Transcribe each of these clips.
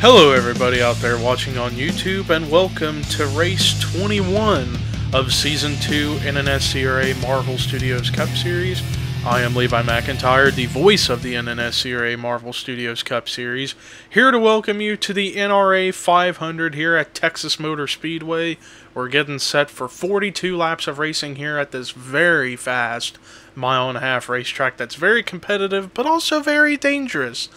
Hello everybody out there watching on YouTube, and welcome to race 21 of Season 2 NNSCRA Marvel Studios Cup Series. I am Levi McIntyre, the voice of the NNSCRA Marvel Studios Cup Series, here to welcome you to the NRA 500 here at Texas Motor Speedway. We're getting set for 42 laps of racing here at this very fast mile-and-a-half racetrack that's very competitive, but also very dangerous.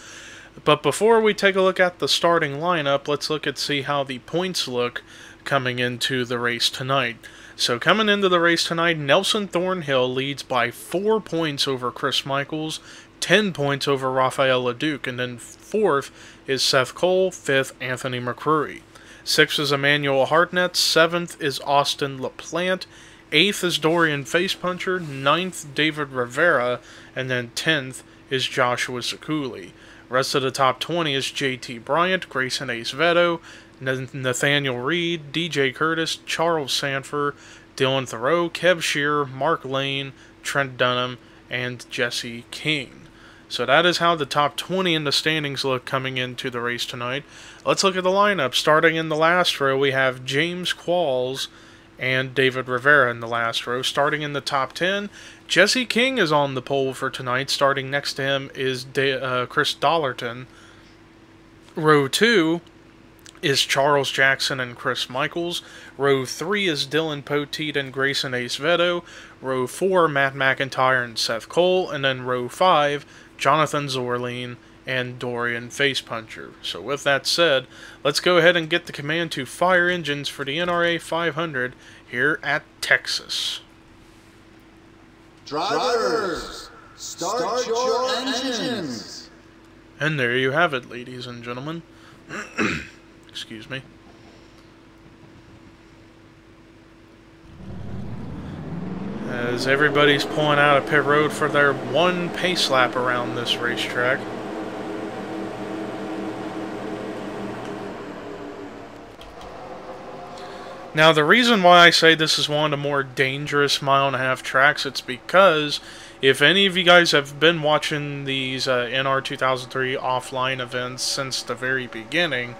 But before we take a look at the starting lineup, let's look and see how the points look coming into the race tonight. So coming into the race tonight, Nelson Thornhill leads by 4 points over Chris Michaels, 10 points over Rafael LeDuc, and then 4th is Seth Cole, 5th Anthony McCrory. 6th is Emmanuel Hartnett, 7th is Austin LaPlante, 8th is Dorian Facepuncher, 9th David Rivera, and then 10th is Joshua Zakuli. Rest of the top 20 is JT Bryant, Grayson Ace Veto, Nathaniel Reed, DJ Curtis, Charles Sanford, Dylan Thoreau, Kev Shearer, Mark Lane, Trent Dunham, and Jesse King. So that is how the top 20 in the standings look coming into the race tonight. Let's look at the lineup. Starting in the last row, we have James Qualls and David Rivera in the last row. Starting in the top 10, Jesse King is on the pole for tonight. Starting next to him is Chris Dollarton. Row 2 is Charles Jackson and Chris Michaels. Row 3 is Dylan Poteet and Grayson Ace Veto. Row 4, Matt McIntyre and Seth Cole. And then row 5, Jonathan Zorleen and Dorian Facepuncher. So with that said, let's go ahead and get the command to fire engines for the NRA 500 here at Texas. Drivers, start your engines. And there you have it, ladies and gentlemen. Excuse me. As everybody's pulling out of pit road for their one pace lap around this racetrack. Now, the reason why I say this is one of the more dangerous mile-and-a-half tracks, it's because if any of you guys have been watching these NR 2003 offline events since the very beginning,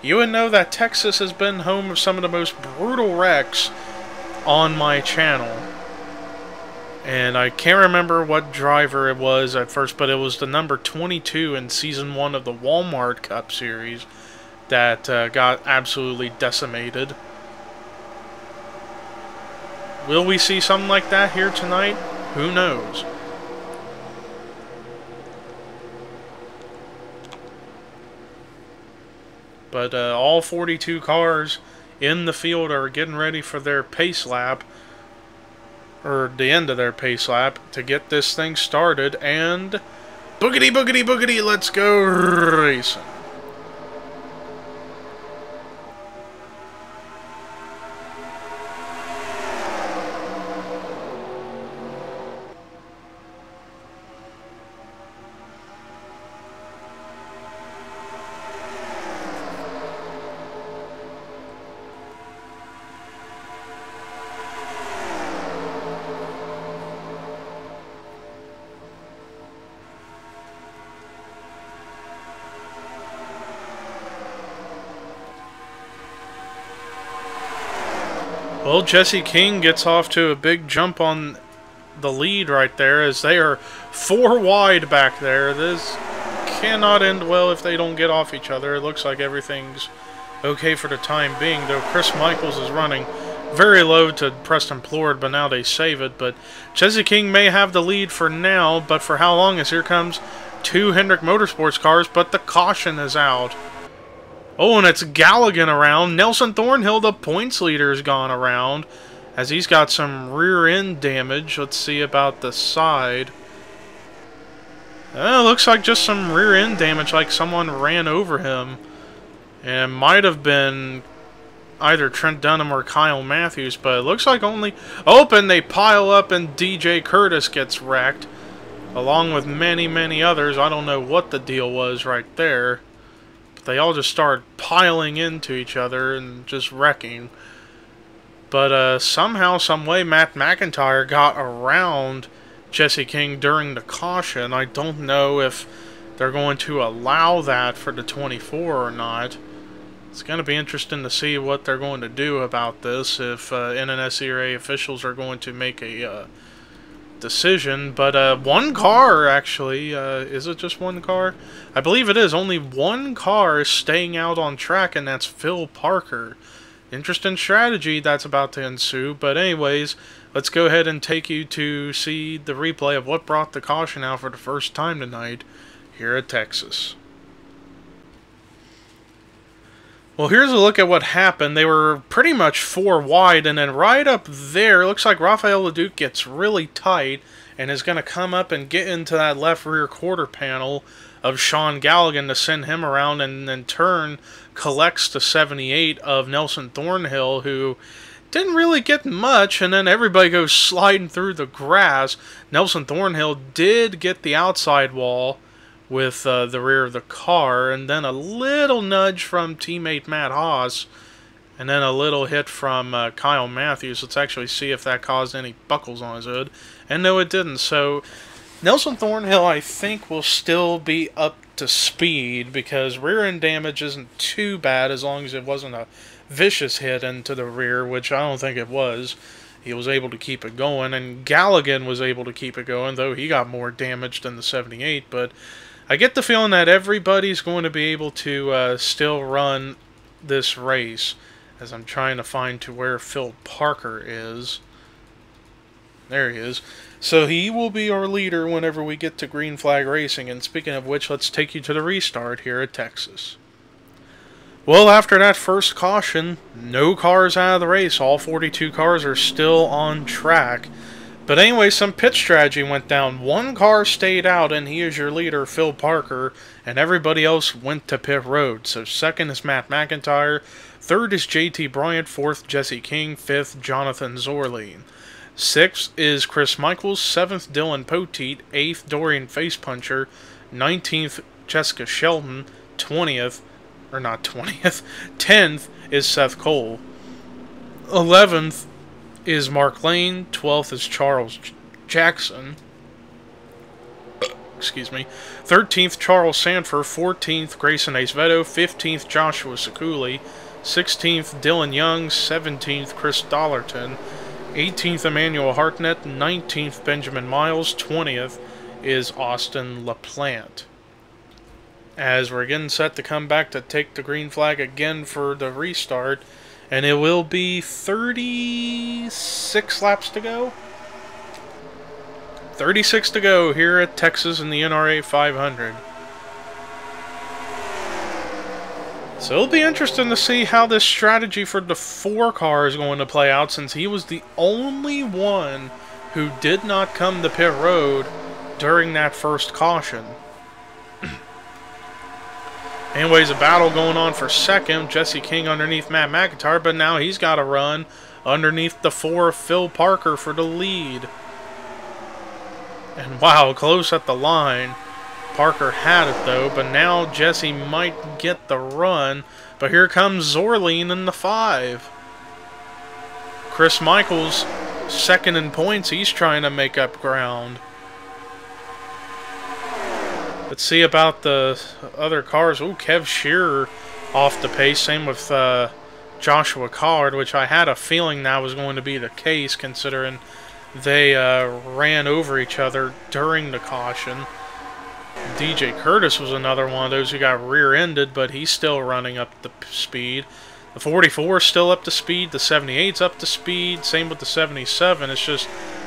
you would know that Texas has been home of some of the most brutal wrecks on my channel. And I can't remember what driver it was at first, but it was the number 22 in Season 1 of the Walmart Cup Series that got absolutely decimated. Will we see something like that here tonight? Who knows? But all 42 cars in the field are getting ready for their pace lap, or the end of their pace lap, to get this thing started. And boogity, boogity, boogity, let's go racing. Well, Jesse King gets off to a big jump on the lead right there, as they are 4 wide back there. This cannot end well if they don't get off each other. It looks like everything's okay for the time being, though Chris Michaels is running very low to Preston Plord, but now they save it. But Jesse King may have the lead for now, but for how long? As here comes 2 Hendrick Motorsports cars, but the caution is out. Oh, and it's Galligan around. Nelson Thornhill, the points leader, has gone around, as he's got some rear end damage. Let's see about the side. Looks like just some rear end damage, like someone ran over him. And it might have been either Trent Dunham or Kyle Matthews, but it looks like only... Oh, and they pile up and DJ Curtis gets wrecked, along with many, many others. I don't know what the deal was right there. They all just started piling into each other and just wrecking. But somehow, someway, Matt McIntyre got around Jesse King during the caution. I don't know if they're going to allow that for the 24 or not. It's going to be interesting to see what they're going to do about this, if NNSCRA officials are going to make a decision. But one car, actually, is it just one car? I believe it is. Only one car is staying out on track, and that's Phil Parker. Interesting strategy that's about to ensue. But anyways, let's go ahead and take you to see the replay of what brought the caution out for the first time tonight here at Texas. Well, here's a look at what happened. They were pretty much 4 wide, and then right up there, it looks like Rafael LeDuc gets really tight and is going to come up and get into that left rear quarter panel of Sean Galligan to send him around, and then turn collects the 78 of Nelson Thornhill, who didn't really get much, and then everybody goes sliding through the grass. Nelson Thornhill did get the outside wall with the rear of the car, and then a little nudge from teammate Matt Haas, and then a little hit from Kyle Matthews. Let's actually see if that caused any buckles on his hood, and no, it didn't. So Nelson Thornhill, I think, will still be up to speed, because rear end damage isn't too bad as long as it wasn't a vicious hit into the rear, which I don't think it was. He was able to keep it going, and Galligan was able to keep it going, though he got more damage than the 78, but I get the feeling that everybody's going to be able to still run this race, as I'm trying to find to where Phil Parker is. There he is. So he will be our leader whenever we get to green flag racing, and speaking of which, let's take you to the restart here at Texas. Well, after that first caution, no cars out of the race. All 42 cars are still on track. But anyway, some pit strategy went down. One car stayed out, and he is your leader, Phil Parker, and everybody else went to pit road. So second is Matt McIntyre, third is JT Bryant, fourth Jesse King, fifth Jonathan Zorleen. Sixth is Chris Michaels, seventh Dylan Poteet, eighth Dorian Facepuncher, 19th Jessica Shelton, 10th is Seth Cole, 11th is Mark Lane, 12th is Charles Jackson, excuse me, 13th Charles Sanford, 14th Grayson Acevedo, 15th Joshua Sekuli, 16th Dylan Young, 17th Chris Dollarton, 18th Emmanuel Hartnett, 19th Benjamin Miles, 20th is Austin LaPlante. As we're getting set to come back to take the green flag again for the restart, and it will be 36 laps to go. 36 to go here at Texas in the NRA 500. So it'll be interesting to see how this strategy for the 4 car is going to play out, since he was the only one who did not come to pit road during that first caution. Anyways, a battle going on for second. Jesse King underneath Matt McIntyre, but now he's got to run underneath the 4 of Phil Parker for the lead. And wow, close at the line. Parker had it though, but now Jesse might get the run. But here comes Zorleen in the 5. Chris Michaels, second in points. He's trying to make up ground. Let's see about the other cars. Ooh, Kev Shearer off the pace. Same with Joshua Collard, which I had a feeling that was going to be the case, considering they ran over each other during the caution. DJ Curtis was another one of those who got rear-ended, but he's still running up the speed. The 44 is still up to speed. The 78's up to speed. Same with the 77. It's just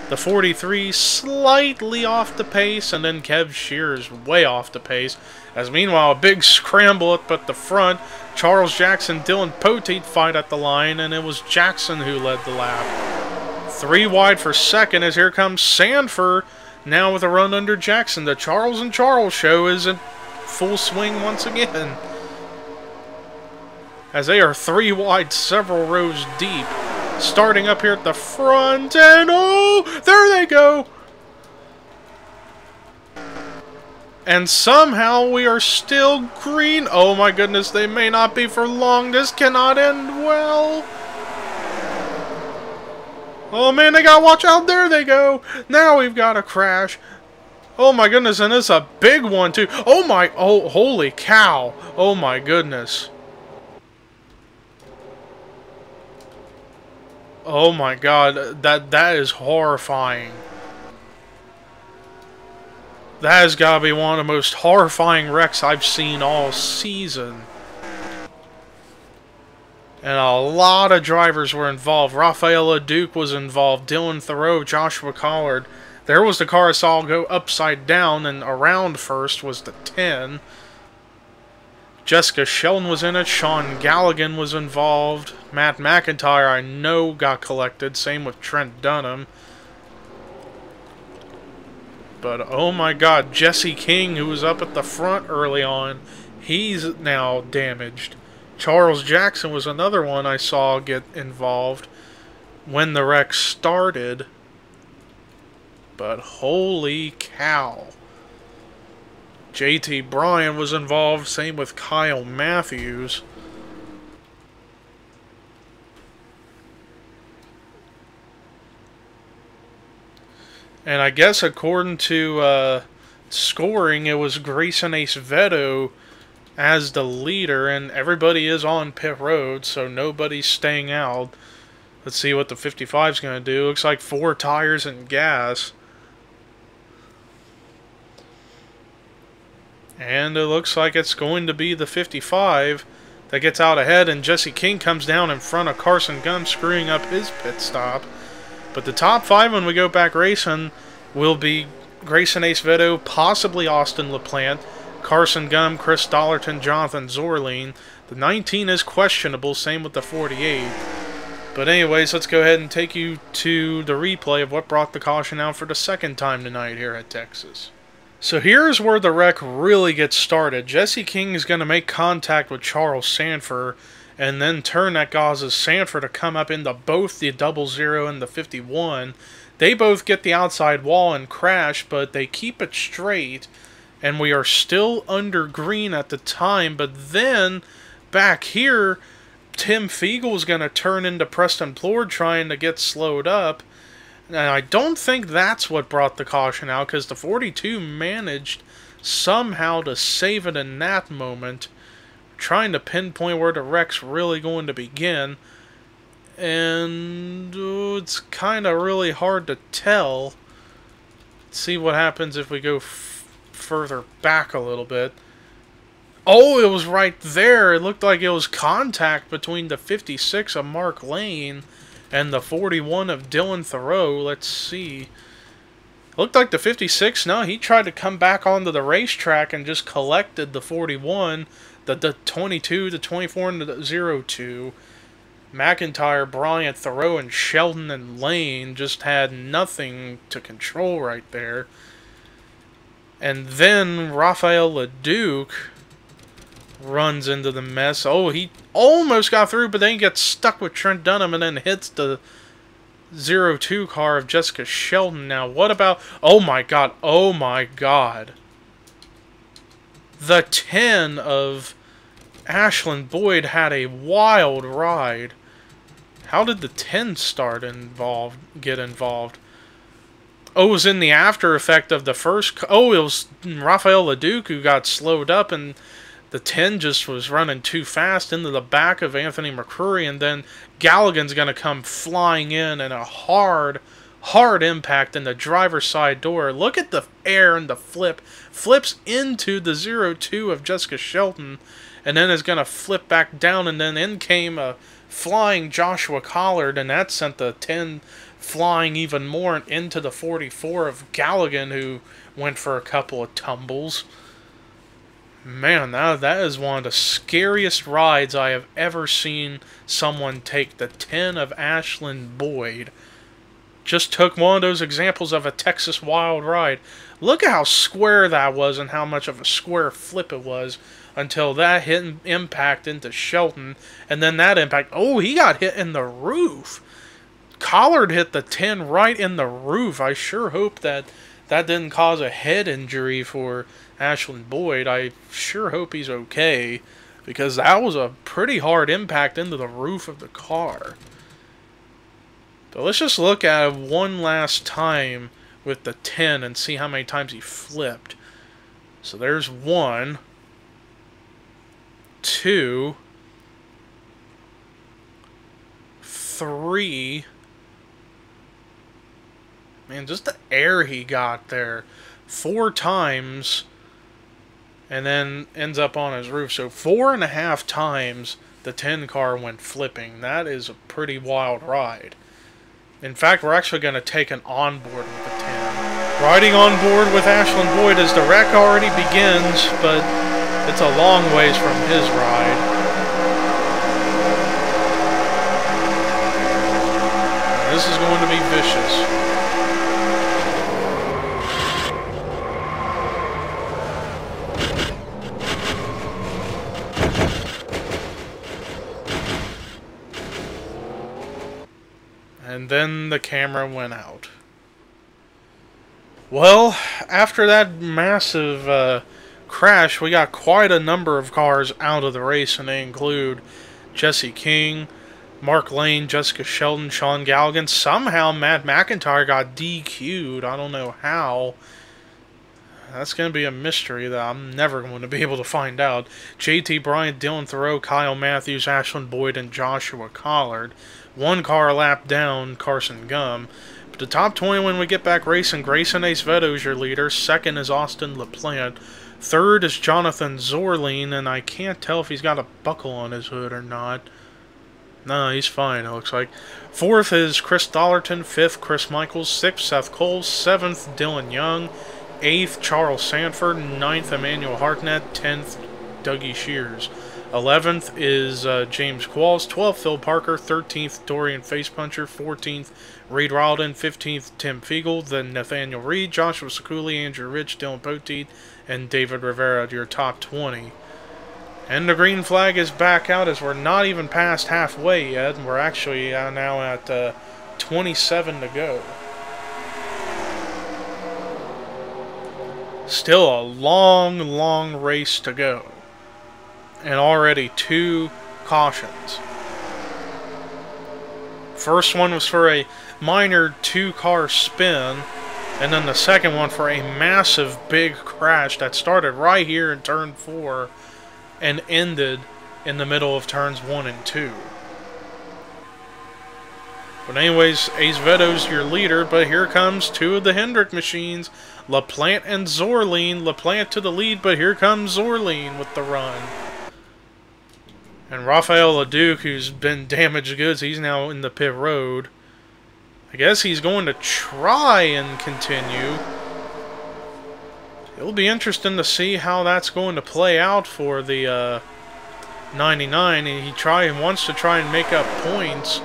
the 43 slightly off the pace, and then Kev Shearer's way off the pace. As meanwhile, a big scramble up at the front. Charles Jackson, Dylan Poteet fight at the line, and it was Jackson who led the lap. 3 wide for second as here comes Sanford, now with a run under Jackson. The Charles and Charles show is in full swing once again, as they are 3 wide, several rows deep. Starting up here at the front, and oh, there they go! And somehow we are still green. Oh my goodness, they may not be for long. This cannot end well. Oh man, they gotta watch out. There they go. Now we've got a crash. Oh my goodness, and it's a big one too. Oh my, oh, holy cow. Oh my goodness. Oh my god, that is horrifying. That has got to be one of the most horrifying wrecks I've seen all season. And a lot of drivers were involved. Raphael LeDuc was involved. Dylan Thoreau, Joshua Collard. There was the car I saw go upside down, and around first was the 10. Jessica Sheldon was in it. Sean Galligan was involved. Matt McIntyre, I know, got collected. Same with Trent Dunham. But, oh my god, Jesse King, who was up at the front early on, he's now damaged. Charles Jackson was another one I saw get involved when the wreck started. But holy cow. JT Bryan was involved, same with Kyle Matthews. And I guess according to scoring, it was Grayson Ace Veto as the leader, and everybody is on pit road, so nobody's staying out. Let's see what the 55 is going to do. Looks like 4 tires and gas. And it looks like it's going to be the 55 that gets out ahead, and Jesse King comes down in front of Carson Gunn, screwing up his pit stop. But the top 5 when we go back racing will be Grayson Ace Veto, possibly Austin LaPlante, Carson Gunn, Chris Dollerton, Jonathan Zorline. The 19 is questionable, same with the 48. But anyways, let's go ahead and take you to the replay of what brought the caution out for the second time tonight here at Texas. So here's where the wreck really gets started. Jesse King is going to make contact with Charles Sanford, and then turn that causes Sanford to come up into both the 00 and the 51. They both get the outside wall and crash, but they keep it straight, and we are still under green at the time. But then, back here, Tim Fiegel is going to turn into Preston Plord trying to get slowed up. And I don't think that's what brought the caution out, because the 42 managed somehow to save it in that moment, trying to pinpoint where the wreck's really going to begin. And it's kind of really hard to tell. Let's see what happens if we go further back a little bit. Oh, it was right there. It looked like it was contact between the 56 of Mark Lane and the 41 of Dylan Thoreau. Let's see. Looked like the 56, no, he tried to come back onto the racetrack and just collected the 41, the 22, the 24, and the 02. McIntyre, Bryant, Thoreau, and Sheldon and Lane just had nothing to control right there. And then Raphael LeDuc runs into the mess. Oh, he almost got through, but then he gets stuck with Trent Dunham and then hits the 02 car of Jessica Sheldon. Now, what about... Oh, my God. Oh, my God. The 10 of Ashlyn Boyd had a wild ride. How did the 10 get involved? Oh, it was in the after effect of the first... Oh, it was Raphael LeDuc who got slowed up, and the 10 just was running too fast into the back of Anthony McCrory, and then Galligan's going to come flying in, and a hard impact in the driver's side door. Look at the air and the flip. Flips into the 02 of Jessica Sheldon, and then is going to flip back down, and then in came a flying Joshua Collard, and that sent the 10 flying even more into the 44 of Galligan, who went for a couple of tumbles. Man, that is one of the scariest rides I have ever seen someone take. The 10 of Ashlyn Boyd just took one of those examples of a Texas wild ride. Look at how square that was and how much of a square flip it was until that hit impact into Shelton. And then that impact, oh, he got hit in the roof. Collard hit the 10 right in the roof. I sure hope that didn't cause a head injury for Ashlyn Boyd. I sure hope he's okay, because that was a pretty hard impact into the roof of the car. But let's just look at it one last time with the 10 and see how many times he flipped. So there's 1, 2, 3. Man, just the air he got there. 4 times, and then ends up on his roof. So 4.5 times the 10 car went flipping. That is a pretty wild ride. In fact, we're actually going to take an onboard with the 10. Riding on board with Ashland Boyd as the wreck already begins, but it's a long ways from his ride. This is going to be vicious. And then the camera went out. Well, after that massive crash, we got quite a number of cars out of the race, and they include Jesse King, Mark Lane, Jessica Sheldon, Sean Galligan. Somehow Matt McIntyre got DQ'd. I don't know how. That's going to be a mystery that I'm never going to be able to find out. JT Bryant, Dylan Thoreau, Kyle Matthews, Ashland Boyd, and Joshua Collard. 1 car a lap down, Carson Gum. But the top 20 when we get back racing, Grayson Ace Veto is your leader. 2nd is Austin LaPlante. 3rd is Jonathan Zorline, and I can't tell if he's got a buckle on his hood or not. No, he's fine, it looks like. 4th is Chris Dollarton. 5th, Chris Michaels. 6th, Seth Cole. 7th, Dylan Young. 8th, Charles Sanford. 9th, Emmanuel Hartnett. 10th, Dougie Shears. 11th is James Qualls. 12th, Phil Parker. 13th, Dorian Facepuncher. 14th, Reed Rowden. 15th, Tim Fiegel. Then Nathaniel Reed, Joshua Sakuli, Andrew Rich, Dylan Poteet, and David Rivera, your top 20. And the green flag is back out as we're not even past halfway yet. And we're actually now at 27 to go. Still a long, long race to go. And already 2 cautions. First one was for a minor 2-car spin, and then the second one for a massive big crash that started right here in turn 4 and ended in the middle of turns 1 and 2. But anyways, Ace Veto's your leader, but here comes 2 of the Hendrick machines, LaPlante and Zorline. LaPlante to the lead, but here comes Zorline with the run. And Rafael LeDuc, who's been damaged goods, he's now in the pit road. I guess he's going to try and continue. It'll be interesting to see how that's going to play out for the 99. And he wants to try and make up points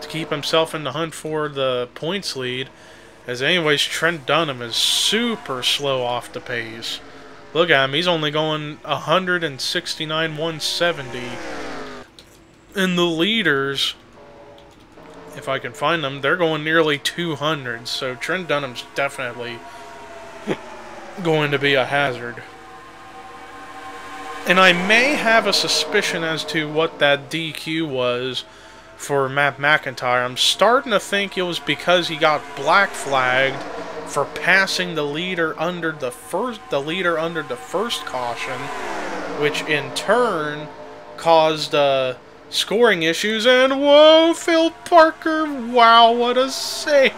to keep himself in the hunt for the points lead. As anyways, Trent Dunham is super slow off the pace. Look at him, he's only going 169, 170. And the leaders, if I can find them, they're going nearly 200. So Trent Dunham's definitely going to be a hazard. And I may have a suspicion as to what that DQ was for Matt McIntyre. I'm starting to think it was because he got black flagged for passing the leader under the first caution, which in turn caused scoring issues. And whoa, Phil Parker, wow, what a save.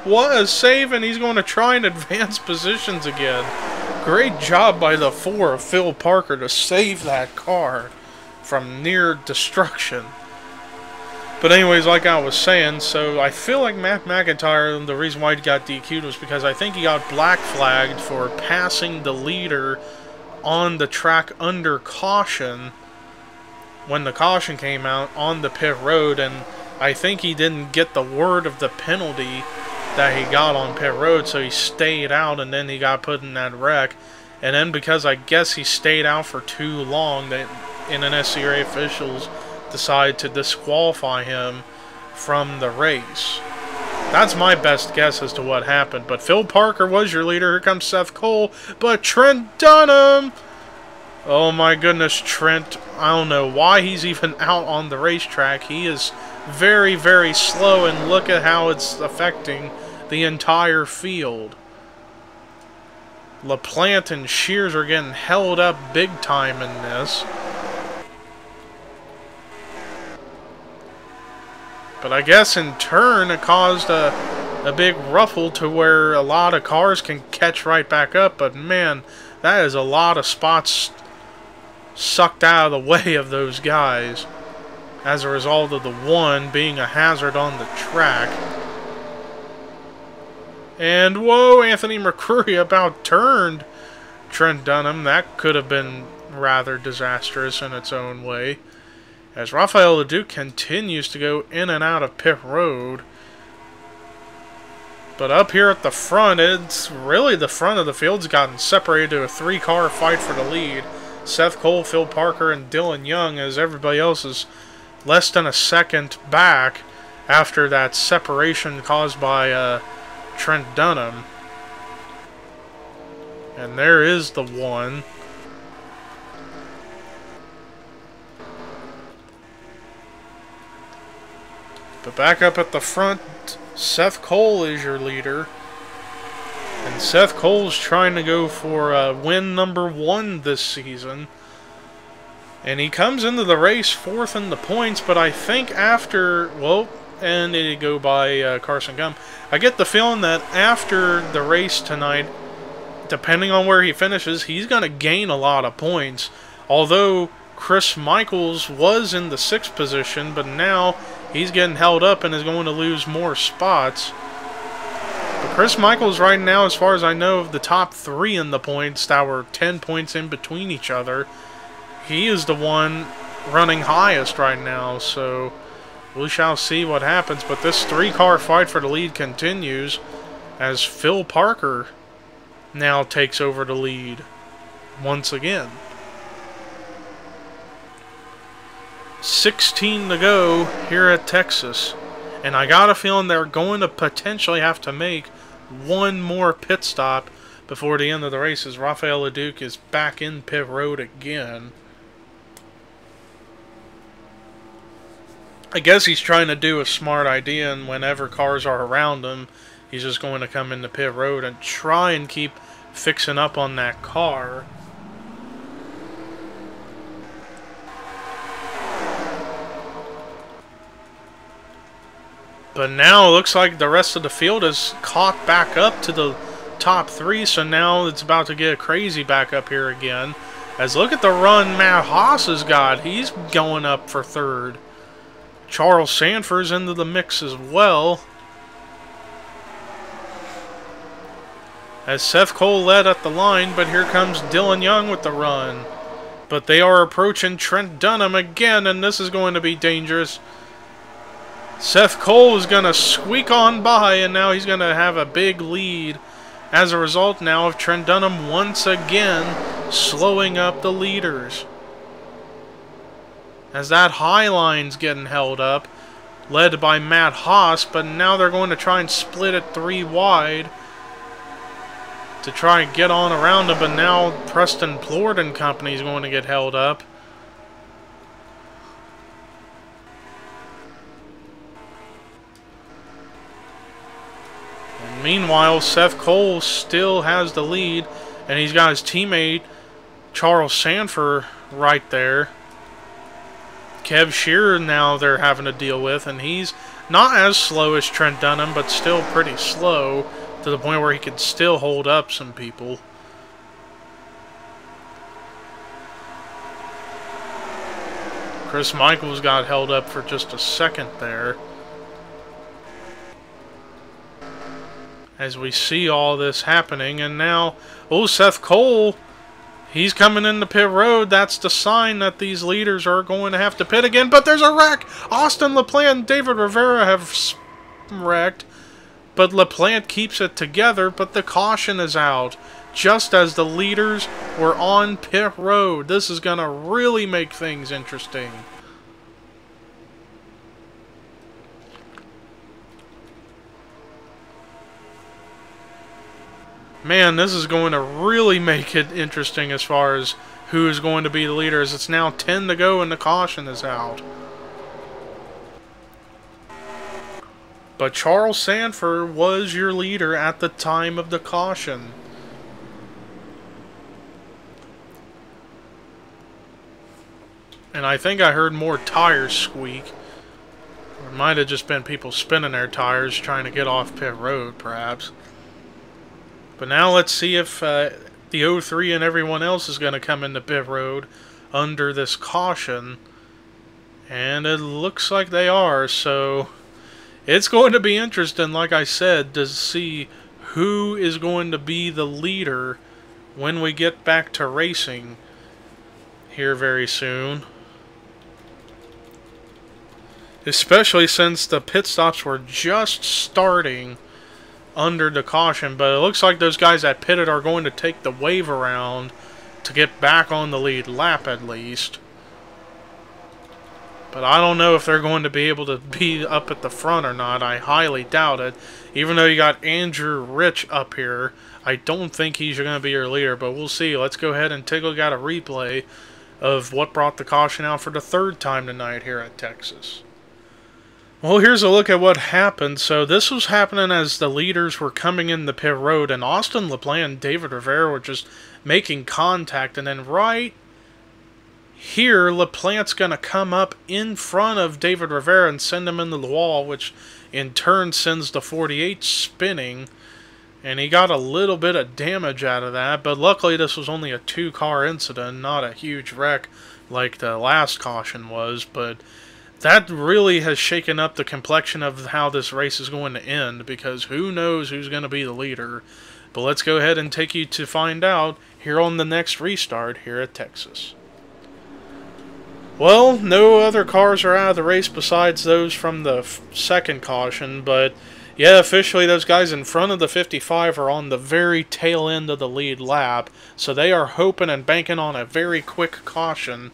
What a save, and he's going to try and advance positions again. Great job by the 4 of Phil Parker to save that car from near destruction. But anyways, like I was saying, so I feel like Matt McIntyre, the reason why he got DQ'd was because I think he got black flagged for passing the leader on the track under caution when the caution came out on the pit road, and I think he didn't get the word of the penalty that he got on pit road, so he stayed out, and then he got put in that wreck. And then because I guess he stayed out for too long, the NNSCRA officials decide to disqualify him from the race. That's my best guess as to what happened. But Phil Parker was your leader. Here comes Seth Cole. But Trent Dunham! Oh my goodness, Trent. I don't know why he's even out on the racetrack. He is very, very slow, and look at how it's affecting the entire field. LaPlante and Shears are getting held up big time in this. But I guess in turn it caused a big ruffle to where a lot of cars can catch right back up. But man, that is a lot of spots sucked out of the way of those guys as a result of the one being a hazard on the track. And whoa, Anthony McCreary about turned Trent Dunham. That could have been rather disastrous in its own way, as Rafael Leduc continues to go in and out of pit road. But up here at the front, it's really the front of the field's gotten separated to a three-car fight for the lead. Seth Cole, Phil Parker, and Dylan Young, as everybody else is less than a second back after that separation caused by Trent Dunham. And there is the one. But back up at the front, Seth Cole is your leader. And Seth Cole's trying to go for win number 1 this season. And he comes into the race 4th in the points, but I think after, well, and it go by Carson Gum. I get the feeling that after the race tonight, depending on where he finishes, he's going to gain a lot of points. Although Chris Michaels was in the 6th position, but now he's getting held up and is going to lose more spots. But Chris Michaels right now, as far as I know, of the top 3 in the points that were 10 points in between each other, he is the one running highest right now. So we shall see what happens. But this 3-car fight for the lead continues as Phil Parker now takes over the lead once again. 16 to go here at Texas. And I got a feeling they're going to potentially have to make one more pit stop before the end of the race, as Rafael Leduc is back in pit road again. I guess he's trying to do a smart idea, and whenever cars are around him, he's just going to come into pit road and try and keep fixing up on that car. But now it looks like the rest of the field is caught back up to the top 3, so now it's about to get crazy back up here again. As look at the run Matt Haas has got. He's going up for 3rd. Charles Sanford's into the mix as well, as Seth Cole led at the line, but here comes Dylan Young with the run. But they are approaching Trent Dunham again, and this is going to be dangerous. Seth Cole is going to squeak on by, and now he's going to have a big lead as a result now of Trent Dunham once again slowing up the leaders. As that high line's getting held up, led by Matt Haas, but now they're going to try and split it 3 wide to try and get on around him, but now Preston Plord and company is going to get held up. And meanwhile, Seth Cole still has the lead, and he's got his teammate Charles Sanford right there. Kev Shearer now they're having to deal with, and he's not as slow as Trent Dunham, but still pretty slow to the point where he could still hold up some people. Chris Michaels got held up for just a second there. As we see all this happening, and now, oh, Seth Cole, he's coming into pit road. That's the sign that these leaders are going to have to pit again. But there's a wreck. Austin LaPlante and David Rivera have wrecked. But LaPlante keeps it together. But the caution is out just as the leaders were on pit road. This is going to really make things interesting. Man, this is going to really make it interesting as far as who is going to be the leader, as it's now 10 to go and the caution is out. But Charles Sanford was your leader at the time of the caution. And I think I heard more tires squeak. Or it might have just been people spinning their tires trying to get off pit road, perhaps. But now let's see if the 03 and everyone else is going to come into pit road under this caution. And it looks like they are, so it's going to be interesting, like I said, to see who is going to be the leader when we get back to racing here very soon. Especially since the pit stops were just starting under the caution. But it looks like those guys that pitted are going to take the wave around to get back on the lead lap at least. But I don't know if they're going to be able to be up at the front or not. I highly doubt it. Even though you got Andrew Rich up here, I don't think he's going to be your leader. But we'll see. Let's go ahead and take a look at a replay of what brought the caution out for the third time tonight here at Texas. Well, here's a look at what happened. So this was happening as the leaders were coming in the pit road, and Austin LaPlante and David Rivera were just making contact, and then right here, LaPlante's going to come up in front of David Rivera and send him into the wall, which in turn sends the 48 spinning, and he got a little bit of damage out of that, but luckily this was only a 2-car incident, not a huge wreck like the last caution was, but that really has shaken up the complexion of how this race is going to end, because who knows who's going to be the leader. But let's go ahead and take you to find out here on the next restart here at Texas. Well, no other cars are out of the race besides those from the second caution, but yeah, officially those guys in front of the 55 are on the very tail end of the lead lap, so they are hoping and banking on a very quick caution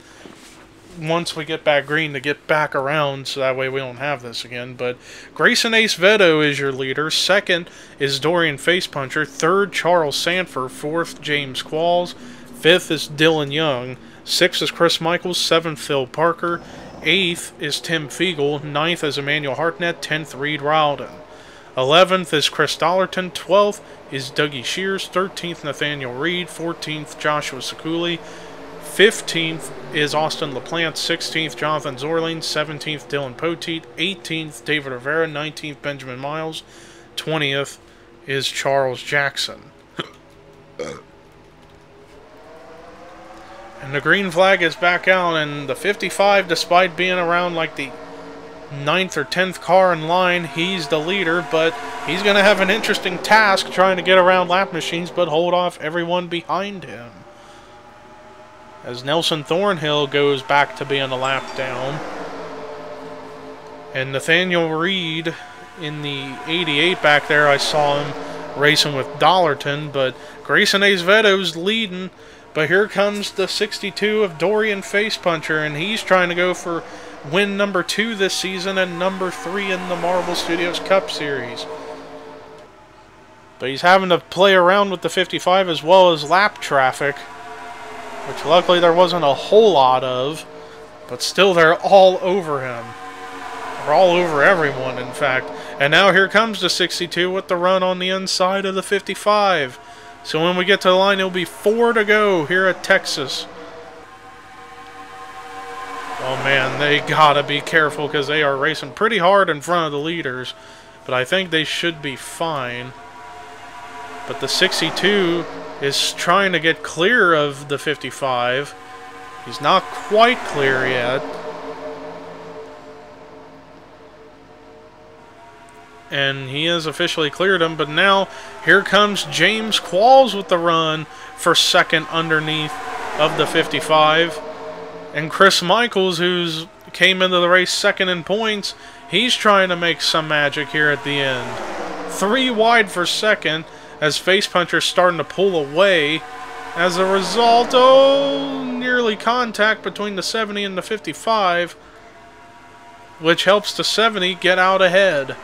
once we get back green to get back around, so that way we don't have this again. But Grayson Ace Veto is your leader. Second is Dorian Facepuncher. Third, Charles Sanford. Fourth, James Qualls. Fifth is Dylan Young. Sixth is Chris Michaels. Seventh, Phil Parker. Eighth is Tim Fiegel. Ninth is Emmanuel Hartnett. 10th, Reed Rowden. 11th is Chris Dollerton. 12th is Dougie Shears. 13th, Nathaniel Reed. 14th, Joshua Sekuli. 15th is Austin LaPlante. 16th, Jonathan Zorling. 17th, Dylan Poteet. 18th, David Rivera. 19th, Benjamin Miles. 20th is Charles Jackson. And the green flag is back out, and the 55, despite being around like the 9th or 10th car in line, he's the leader, but he's going to have an interesting task trying to get around lap machines but hold off everyone behind him, as Nelson Thornhill goes back to being a lap down. And Nathaniel Reed in the 88 back there, I saw him racing with Dollerton, but Grayson Ace Veto's leading. But here comes the 62 of Dorian Facepuncher, and he's trying to go for win number 2 this season and number 3 in the Marvel Studios Cup Series. But he's having to play around with the 55 as well as lap traffic, which luckily there wasn't a whole lot of, but still they're all over him. They're all over everyone, in fact. And now here comes the 62 with the run on the inside of the 55. So when we get to the line, it'll be 4 to go here at Texas. Oh man, they gotta be careful because they are racing pretty hard in front of the leaders. But I think they should be fine. But the 62 is trying to get clear of the 55. He's not quite clear yet. And he has officially cleared him, but now here comes James Qualls with the run for second underneath of the 55. And Chris Michaels, who's came into the race second in points, he's trying to make some magic here at the end. 3 wide for second as Facepuncher's starting to pull away. As a result, nearly contact between the 70 and the 55, which helps the 70 get out ahead.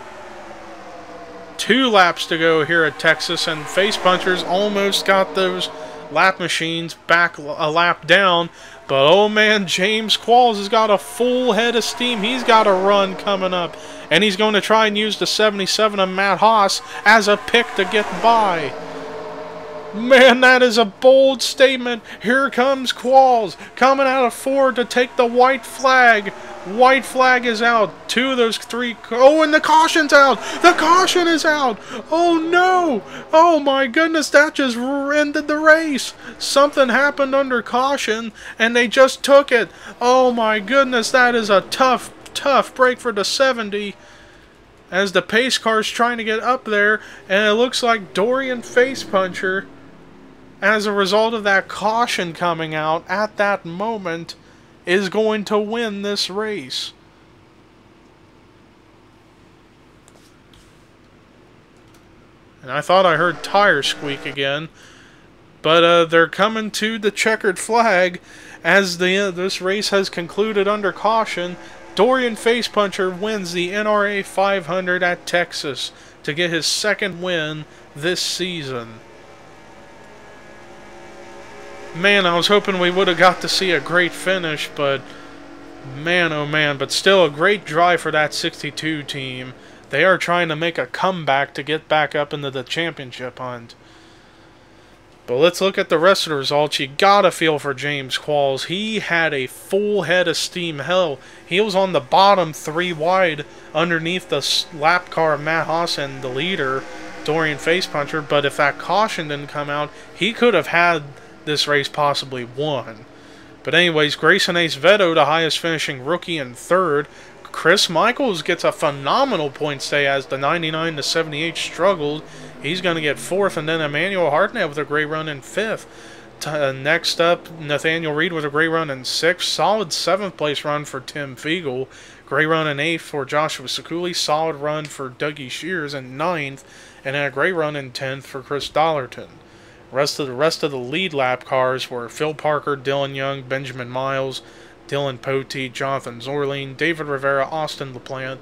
2 laps to go here at Texas, and Facepuncher's almost got those lap machines back a lap down. But oh man, James Qualls has got a full head of steam. He's got a run coming up. And he's going to try and use the 77 of Matt Haas as a pick to get by. Man, that is a bold statement. Here comes Qualls coming out of Ford to take the white flag. White flag is out. 2 of those 3. Oh, and the caution's out. The caution is out. Oh, no. Oh, my goodness. That just ended the race. Something happened under caution, and they just took it. Oh, my goodness. That is a tough break for the 70. As the pace car's trying to get up there, and it looks like Dorian Facepuncher, as a result of that caution coming out at that moment, is going to win this race. And I thought I heard tires squeak again, but they're coming to the checkered flag as this race has concluded under caution. Dorian Facepuncher wins the NRA 500 at Texas to get his 2nd win this season. Man, I was hoping we would have got to see a great finish, but man, oh man, but still a great drive for that 62 team. They are trying to make a comeback to get back up into the championship hunt. But let's look at the rest of the results. You gotta feel for James Qualls. He had a full head of steam. Hell, he was on the bottom 3 wide underneath the lap car of Matt Haas and the leader, Dorian Facepuncher. But if that caution didn't come out, he could have had this race possibly won. But anyways, Grayson Acevedo, the highest finishing rookie, in 3rd. Chris Michaels gets a phenomenal points day as the 99 to 78 struggled. He's going to get 4th, and then Emmanuel Hartnett with a great run in 5th. Next up, Nathaniel Reed with a great run in 6th. Solid 7th place run for Tim Fiegel. Great run in 8th for Joshua Sekuli. Solid run for Dougie Shears in 9th, and then a great run in 10th for Chris Dollarton. The rest of the lead lap cars were Phil Parker, Dylan Young, Benjamin Miles, Dylan Poteet, Jonathan Zorline, David Rivera, Austin LaPlante,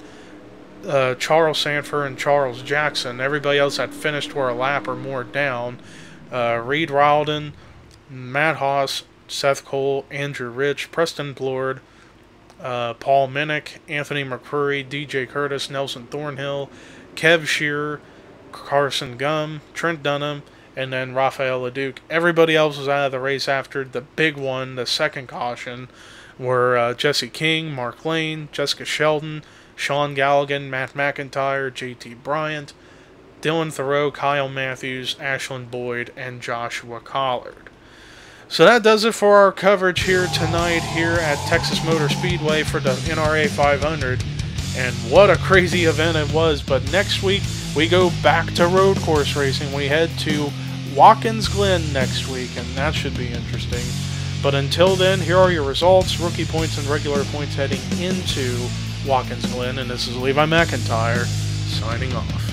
Charles Sanford, and Charles Jackson. Everybody else had finished were a lap or more down. Reed Rowden, Matt Haas, Seth Cole, Andrew Rich, Preston Blord, Paul Minnick, Anthony McCrory, DJ Curtis, Nelson Thornhill, Kev Shearer, Carson Gum, Trent Dunham, and then Rafael Leduc. Everybody else was out of the race after the big one, the 2nd caution, were Jesse King, Mark Lane, Jessica Sheldon, Sean Galligan, Matt McIntyre, JT Bryant, Dylan Thoreau, Kyle Matthews, Ashlyn Boyd, and Joshua Collard. So that does it for our coverage here tonight here at Texas Motor Speedway for the NRA 500. And what a crazy event it was. But next week, we go back to road course racing. We head to Watkins Glen next week, and that should be interesting. But until then, here are your results, rookie points and regular points heading into Watkins Glen. And this is Levi McIntyre signing off.